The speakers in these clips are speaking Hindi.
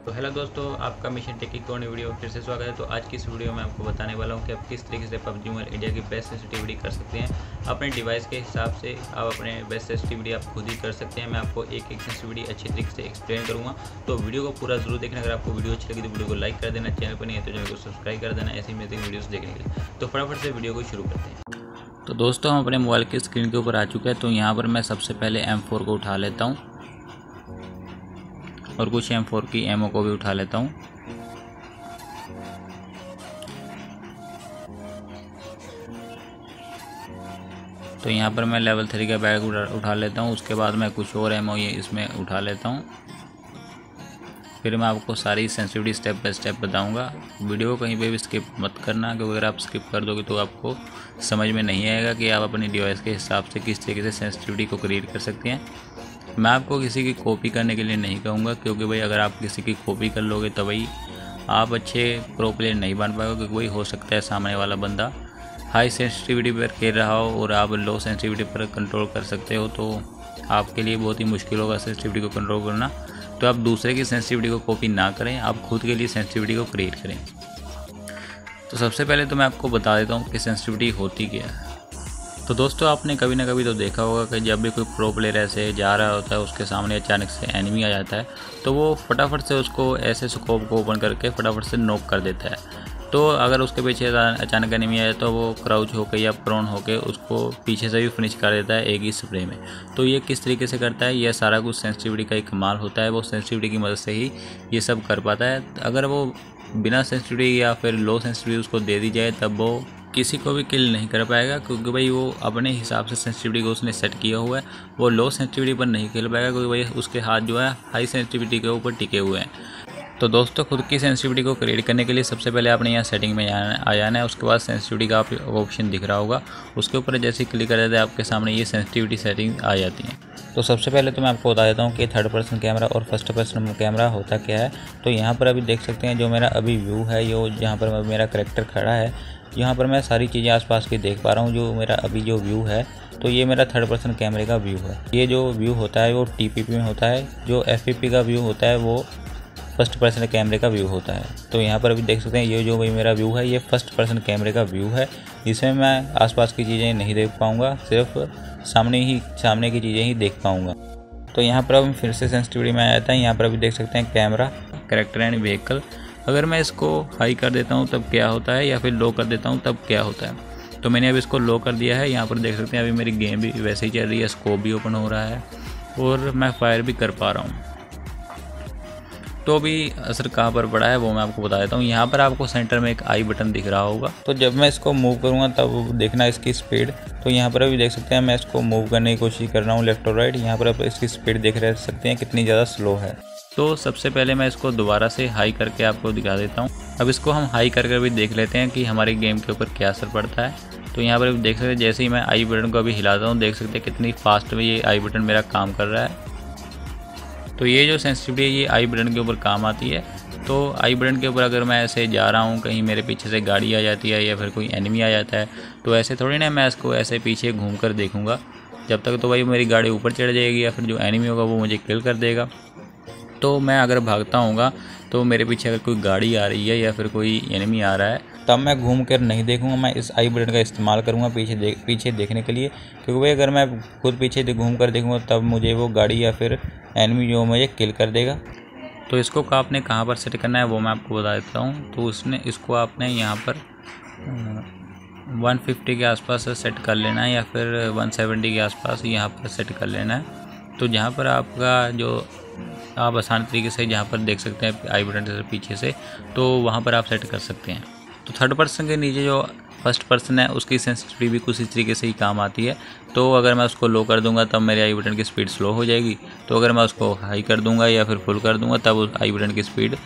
तो हेलो दोस्तों, आपका मिशन टेक की कॉर्नर वीडियो फिर से स्वागत है। तो आज की इस वीडियो में आपको बताने वाला हूं कि आप किस तरीके से PUBG मोबाइल इंडिया की बेस्ट सेंसिटिविटी कर सकते हैं। अपने डिवाइस के हिसाब से आप अपने बेस्ट सेंसिटिविटी आप खुद ही कर सकते हैं। मैं आपको एक सेंसिटिविटी अच्छी तरीके से एक्सप्लेन करूँगा, तो वीडियो को पूरा जरूर देखना। अगर आपको वीडियो अच्छी लगी तो वीडियो को लाइक कर देना, चैनल पर नहीं है तो चैनल को सब्सक्राइब कर देना ऐसी मिलती वीडियोज़ देखने के लिए। तो फटाफट से वीडियो को शुरू करते हैं। तो दोस्तों, हम अपने मोबाइल की स्क्रीन के ऊपर आ चुके हैं। तो यहाँ पर मैं सबसे पहले M4 को उठा लेता हूँ और कुछ M4 की एमओ को भी उठा लेता हूँ। तो यहाँ पर मैं लेवल 3 का बैग उठा लेता हूँ। उसके बाद मैं कुछ और एमओ ये इसमें उठा लेता हूँ। फिर मैं आपको सारी सेंसिटिविटी स्टेप बाय स्टेप बताऊँगा। वीडियो को कहीं पे भी स्किप मत करना, क्योंकि अगर आप स्किप कर दोगे तो आपको समझ में नहीं आएगा कि आप अपनी डिवाइस के हिसाब से किस तरीके से सेंसिटिविटी को क्रिएट कर सकते हैं। मैं आपको किसी की कॉपी करने के लिए नहीं कहूँगा, क्योंकि भाई अगर आप किसी की कॉपी कर लोगे तो भाई आप अच्छे प्रो प्लेयर नहीं बन पाओगे, क्योंकि वही हो सकता है सामने वाला बंदा हाई सेंसिटिविटी पर खेल रहा हो और आप लो सेंसिटिविटी पर कंट्रोल कर सकते हो, तो आपके लिए बहुत ही मुश्किल होगा सेंसिटिविटी को कंट्रोल करना। तो आप दूसरे की सेंसिटिविटी को कॉपी ना करें, आप खुद के लिए सेंसिटिविटी को क्रिएट करें। तो सबसे पहले तो मैं आपको बता देता हूँ कि सेंसिटिविटी होती क्या है। तो दोस्तों, आपने कभी ना कभी तो देखा होगा कि जब भी कोई प्रो प्लेयर ऐसे जा रहा होता है, उसके सामने अचानक से एनिमी आ जाता है, तो वो फटाफट से उसको ऐसे स्कोप को ओपन करके फटाफट से नॉक कर देता है। तो अगर उसके पीछे अचानक एनिमी आए तो वो क्राउच होकर या प्रोन होकर उसको पीछे से भी फिनिश कर देता है एक ही स्प्रे में। तो ये किस तरीके से करता है, यह सारा कुछ सेंसिटिविटी का एक कमाल होता है। वो सेंसिटिविटी की मदद से ही ये सब कर पाता है। अगर वो बिना सेंसिटिविटी या फिर लो सेंसिटिविटी उसको दे दी जाए तब वो किसी को भी किल नहीं कर पाएगा, क्योंकि भाई वो अपने हिसाब से सेंसिटिविटी को उसने सेट किया हुआ है। वो लो सेंसिटिविटी पर नहीं खेल पाएगा, क्योंकि भाई उसके हाथ जो है हाई सेंसिटिविटी के ऊपर टिके हुए हैं। तो दोस्तों, खुद की सेंसिटिविटी को क्रिएट करने के लिए सबसे पहले आपने यहाँ सेटिंग में आ जाना है। उसके बाद सेंसिटिविटी का ऑप्शन दिख रहा होगा, उसके ऊपर जैसे क्लिक कर देते हैं आपके सामने ये सेंसिटिविटी सेटिंग आ जाती है। तो सबसे पहले तो मैं आपको बता देता हूँ कि थर्ड पर्सन कैमरा और फर्स्ट पर्सन कैमरा होता क्या है। तो यहाँ पर अभी देख सकते हैं जो मेरा अभी व्यू है, यो जहाँ पर मेरा कैरेक्टर खड़ा है, यहाँ पर मैं सारी चीज़ें आसपास की देख पा रहा हूँ। जो मेरा अभी जो व्यू है, तो ये मेरा थर्ड पर्सन कैमरे का व्यू है। ये जो व्यू होता है वो TPP में होता है। जो FPP का व्यू होता है वो फर्स्ट पर्सन कैमरे का व्यू होता है। तो यहाँ पर अभी देख सकते हैं ये जो भाई मेरा व्यू है, ये फर्स्ट पर्सन कैमरे का व्यू है। इसमें मैं आसपास की चीज़ें नहीं देख पाऊँगा, सिर्फ सामने की चीज़ें ही देख पाऊँगा। तो यहाँ पर अब फिर से सेंसिटिविटी में आ जाता है। यहाँ पर अभी देख सकते हैं कैमरा, कैरेक्टर एंड व्हीकल। अगर मैं इसको हाई कर देता हूँ तब क्या होता है, या फिर लो कर देता हूँ तब क्या होता है। तो मैंने अभी इसको लो कर दिया है। यहाँ पर देख सकते हैं अभी मेरी गेम भी वैसे ही चल रही है, स्कोप भी ओपन हो रहा है और मैं फायर भी कर पा रहा हूँ। तो अभी असर कहाँ पर पड़ा है वो मैं आपको बता देता हूँ। यहाँ पर आपको सेंटर में एक आई बटन दिख रहा होगा। तो जब मैं इसको मूव करूँगा तब देखना इसकी स्पीड। तो यहाँ पर अभी देख सकते हैं मैं इसको मूव करने की कोशिश कर रहा हूँ लेफ्ट और राइट। यहाँ पर आप इसकी स्पीड देख रह सकते हैं कितनी ज़्यादा स्लो है। तो सबसे पहले मैं इसको दोबारा से हाई करके आपको दिखा देता हूँ। अब इसको हम हाई करके भी देख लेते हैं कि हमारी गेम के ऊपर क्या असर पड़ता है। तो यहाँ पर देख सकते हैं जैसे ही मैं आई बटन को अभी हिलाता हूँ, देख सकते हैं कितनी फास्ट में ये आई बटन मेरा काम कर रहा है। तो ये जो सेंसिटिविटी है ये आई बटन के ऊपर काम आती है। तो आई बटन के ऊपर अगर मैं ऐसे जा रहा हूँ, कहीं मेरे पीछे से गाड़ी आ जाती है या फिर कोई एनिमी आ जाता है, तो ऐसे थोड़ी ना मैं इसको ऐसे पीछे घूम कर देखूँगा। जब तक तो भाई मेरी गाड़ी ऊपर चढ़ जाएगी या फिर जो एनिमी होगा वो मुझे किल कर देगा। तो मैं अगर भागता हूँगा तो मेरे पीछे अगर कोई गाड़ी आ रही है या फिर कोई एनिमी आ रहा है, तब मैं घूम कर नहीं देखूँगा। मैं इस आई बटन का इस्तेमाल करूँगा पीछे देखने के लिए, क्योंकि भाई अगर मैं खुद पीछे घूम कर देखूँगा तब मुझे वो गाड़ी या फिर एनिमी जो मुझे किल कर देगा। तो इसको आपने कहाँ पर सेट करना है वो मैं आपको बता देता हूँ। तो इसको आपने यहाँ पर 150 के आसपास सेट कर लेना है या फिर 170 के आसपास यहाँ पर सेट कर लेना है। तो जहाँ पर आपका जो आप आसान तरीके से जहाँ पर देख सकते हैं आई बटन से पीछे से, तो वहाँ पर आप सेट कर सकते हैं। तो थर्ड पर्सन के नीचे जो फर्स्ट पर्सन है उसकी सेंसिटिविटी भी कुछ इस तरीके से ही काम आती है। तो अगर मैं उसको लो कर दूंगा तब मेरे आई बटन की स्पीड स्लो हो जाएगी। तो अगर मैं उसको हाई कर दूंगा या फिर फुल कर दूंगा तब उस आई बटन की स्पीड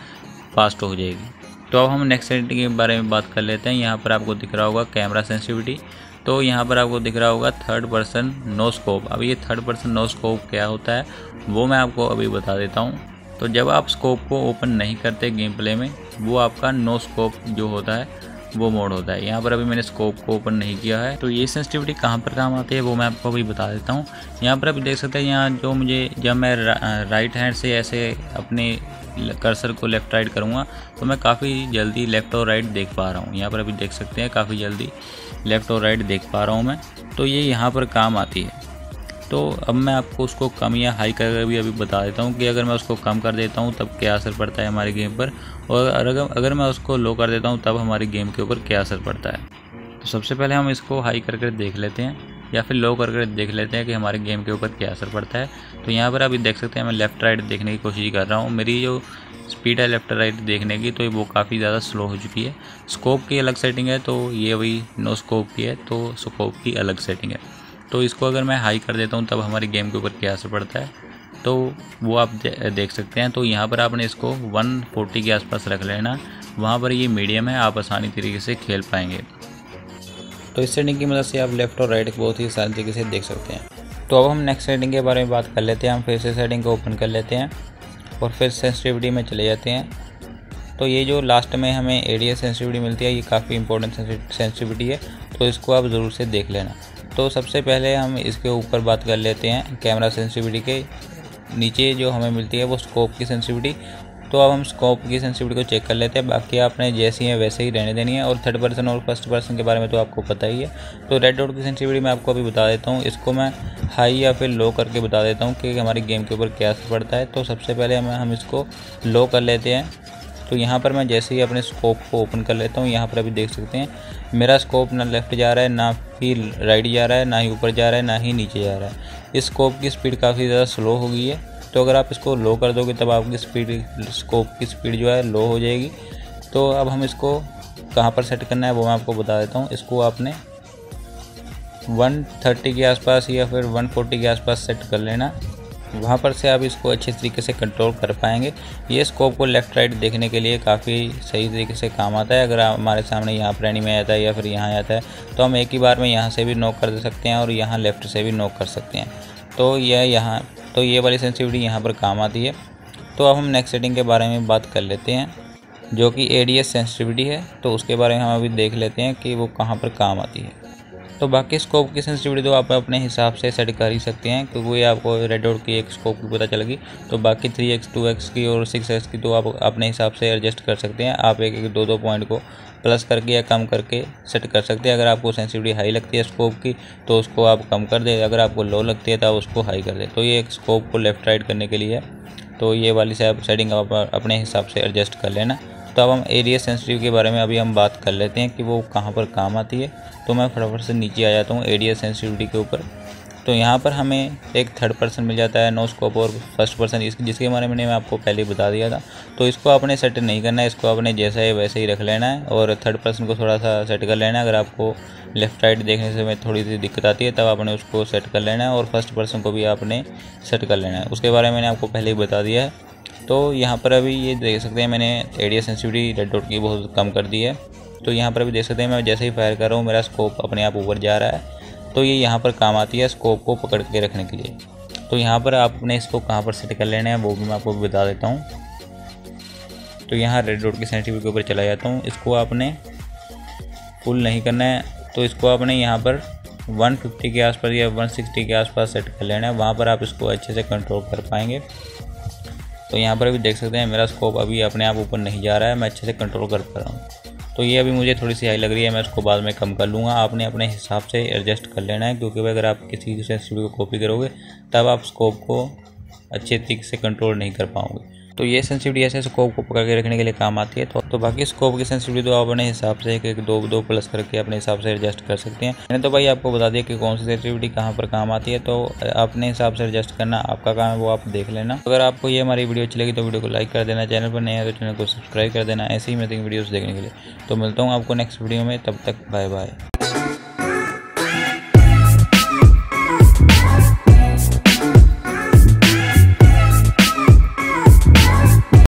फास्ट हो जाएगी। तो अब हम नेक्स्ट सेटिंग के बारे में बात कर लेते हैं। यहाँ पर आपको दिख रहा होगा कैमरा सेंसिटिविटी। तो यहाँ पर आपको दिख रहा होगा थर्ड पर्सन नो स्कोप। अब ये थर्ड पर्सन नो स्कोप क्या होता है वो मैं आपको अभी बता देता हूँ। तो जब आप स्कोप को ओपन नहीं करते गेम प्ले में, वो आपका नो स्कोप जो होता है वो मोड होता है। यहाँ पर अभी मैंने स्कोप को ओपन नहीं किया है। तो ये सेंसिटिविटी कहाँ पर काम आती है वो मैं आपको अभी बता देता हूँ। यहाँ पर आप देख सकते हैं, यहाँ जो मुझे जब मैं राइट हैंड से ऐसे अपने कर्सर को लेफ़्ट राइट करूँगा तो मैं काफ़ी जल्दी लेफ़्ट और राइट देख पा रहा हूँ। यहाँ पर अभी देख सकते हैं काफ़ी जल्दी लेफ़्ट और राइट देख पा रहा हूँ मैं, तो ये यहाँ पर काम आती है। तो अब मैं आपको उसको कम या हाई करके भी अभी बता देता हूँ कि अगर मैं उसको कम कर देता हूँ तब क्या असर पड़ता है हमारी गेम पर, और अगर मैं उसको लो कर देता हूँ तब हमारी गेम के ऊपर क्या असर पड़ता है। तो सबसे पहले हम इसको हाई करके देख लेते हैं या फिर लो करके देख लेते हैं कि हमारे गेम के ऊपर क्या असर पड़ता है। तो यहाँ पर अभी देख सकते हैं मैं लेफ़्ट राइट देखने की कोशिश कर रहा हूँ। मेरी जो स्पीड है लेफ़्ट राइट देखने की तो वो काफ़ी ज़्यादा स्लो हो चुकी है। स्कोप की अलग सेटिंग है, तो ये वही नो स्कोप की है, तो स्कोप की अलग सेटिंग है। तो इसको अगर मैं हाई कर देता हूँ तब हमारी गेम के ऊपर क्या असर पड़ता है तो वो आप देख सकते हैं। तो यहाँ पर आपने इसको 140 के आसपास रख लेना, वहाँ पर ये मीडियम है, आप आसानी तरीके से खेल पाएंगे। तो इस सेटिंग की मदद से आप लेफ़्ट और राइट बहुत ही आसानी तरीके से देख सकते हैं। तो अब हम नेक्स्ट सेटिंग के बारे में बात कर लेते हैं। हम फिर से सेटिंग को ओपन कर लेते हैं और फिर सेंसिटिविटी में चले जाते हैं। तो ये जो लास्ट में हमें ADS सेंसिटिविटी मिलती है ये काफ़ी इंपॉर्टेंट सेंसिटिविटी है, तो इसको आप ज़रूर से देख लेना। तो सबसे पहले हम इसके ऊपर बात कर लेते हैं कैमरा सेंसिटिविटी के नीचे जो हमें मिलती है वो स्कोप की सेंसिटिविटी। तो अब हम स्कोप की सेंसिटिविटी को चेक कर लेते हैं। बाकी आपने जैसी है वैसे ही रहने देनी है। और थर्ड पर्सन और फर्स्ट पर्सन के बारे में तो आपको पता ही है। तो रेड डॉट की सेंसिटिविटी मैं आपको अभी बता देता हूँ, इसको मैं हाई या फिर लो करके बता देता हूँ कि हमारी गेम के ऊपर क्या असर पड़ता है। तो सबसे पहले हम इसको लो कर लेते हैं। तो यहाँ पर मैं जैसे ही अपने स्कोप को ओपन कर लेता हूँ, यहाँ पर अभी देख सकते हैं मेरा स्कोप ना लेफ़्ट जा रहा है, ना ही राइट जा रहा है, ना ही ऊपर जा रहा है, ना ही नीचे जा रहा है। इस स्कोप की स्पीड काफ़ी ज़्यादा स्लो हो गई है। तो अगर आप इसको लो कर दोगे तब आपकी स्कोप की स्पीड जो है लो हो जाएगी। तो अब हम इसको कहाँ पर सेट करना है वो मैं आपको बता देता हूँ। इसको आपने 130 के आसपास या फिर 140 के आसपास सेट कर लेना, वहाँ पर से आप इसको अच्छे तरीके से कंट्रोल कर पाएंगे। ये स्कोप को लेफ़्ट राइट देखने के लिए काफ़ी सही तरीके से काम आता है। अगर हमारे सामने यहाँ पर एनिमी आता है या फिर यहाँ आता है तो हम एक ही बार में यहाँ से भी नॉक कर दे सकते हैं और यहाँ लेफ़्ट से भी नॉक कर सकते हैं। तो ये वाली सेंसिटिविटी यहाँ पर काम आती है। तो अब हम नेक्स्ट सेटिंग के बारे में बात कर लेते हैं जो कि ADS सेंसिटिविटी है। तो उसके बारे में हम अभी देख लेते हैं कि वो कहाँ पर काम आती है। तो बाकी स्कोप की सेंसिटिविटी तो आप अपने हिसाब से सेट कर ही सकते हैं, क्योंकि आपको रेड डॉट की एक स्कोप की पता चल गई। तो बाकी 3x 2x की और 6x की तो आप अपने हिसाब से एडजस्ट कर सकते हैं। आप एक 2 पॉइंट को प्लस करके या कम करके सेट कर सकते हैं। अगर आपको सेंसिटिविटी हाई लगती है स्कोप की तो उसको आप कम कर दें, अगर आपको लो लगती है तो उसको हाई कर दें। तो ये एक स्कोप को लेफ़्ट राइट करने के लिए है। तो ये वाली सेटिंग आप अपने हिसाब से एडजस्ट कर लेना। तो अब हम ADS सेंसिटिव के बारे में अभी हम बात कर लेते हैं कि वो कहाँ पर काम आती है। तो मैं फटाफट से नीचे आ जाता हूँ ADS सेंसिटिविटी के ऊपर। तो यहाँ पर हमें एक थर्ड पर्सन मिल जाता है, नो स्कोप और फर्स्ट पर्सन, जिसके बारे में मैं आपको पहले ही बता दिया था। तो इसको आपने सेट नहीं करना है, इसको आपने जैसा है वैसे ही रख लेना है और थर्ड पर्सन को थोड़ा सा सेट कर लेना है। अगर आपको लेफ़्ट राइट देखने से में थोड़ी सी दिक्कत आती है तब आपने उसको सेट कर लेना है और फर्स्ट पर्सन को भी आपने सेट कर लेना है। उसके बारे में मैंने आपको पहले ही बता दिया है। तो यहाँ पर अभी ये देख सकते हैं मैंने ADS सेंसिटिविटी रेड डॉट की बहुत कम कर दी है। तो यहाँ पर अभी देख सकते हैं मैं जैसे ही फायर कर रहा हूँ मेरा स्कोप अपने आप ऊपर जा रहा है। तो ये यहाँ पर काम आती है स्कोप को पकड़ के रखने के लिए। तो यहाँ पर आपने इसको कहाँ पर सेट कर लेना है वो भी मैं आपको बता देता हूँ। तो यहाँ रेड डॉट की सेंसिटिविटी के ऊपर चला जाता हूँ। इसको आपने फुल नहीं करना है, तो इसको आपने यहाँ पर 150 के आसपास या 160 के आसपास सेट कर लेना है, वहाँ पर आप इसको अच्छे से कंट्रोल कर पाएंगे। तो यहाँ पर अभी देख सकते हैं मेरा स्कोप अभी अपने आप ऊपर नहीं जा रहा है, मैं अच्छे से कंट्रोल कर पा रहा हूँ। तो ये अभी मुझे थोड़ी सी हाई लग रही है, मैं इसको बाद में कम कर लूँगा। आपने अपने हिसाब से एडजस्ट कर लेना है, क्योंकि अगर आप किसी सेंसिटिविटी को कॉपी करोगे तब आप स्कोप को अच्छे तरीके से कंट्रोल नहीं कर पाओगे। तो ये सेंसिटिविटी ऐसे स्कोप को पकड़ के रखने के लिए काम आती है। तो बाकी स्कोप की सेंसिटिविटी तो आप अपने हिसाब से एक 2 प्लस करके अपने हिसाब से एडजस्ट कर सकते हैं। मैंने तो भाई आपको बता दिया कि कौन सी सेंसिटिविटी कहाँ पर काम आती है, तो अपने हिसाब से एडजस्ट करना आपका काम है, वो आप देख लेना। अगर आपको ये हमारी वीडियो अच्छी लगी तो वीडियो को लाइक कर देना, चैनल पर नए हैं तो चैनल को सब्सक्राइब कर देना ऐसे ही मैं वीडियोज़ देखने के लिए। तो मिलता हूँ आपको नेक्स्ट वीडियो में, तब तक बाय बाय।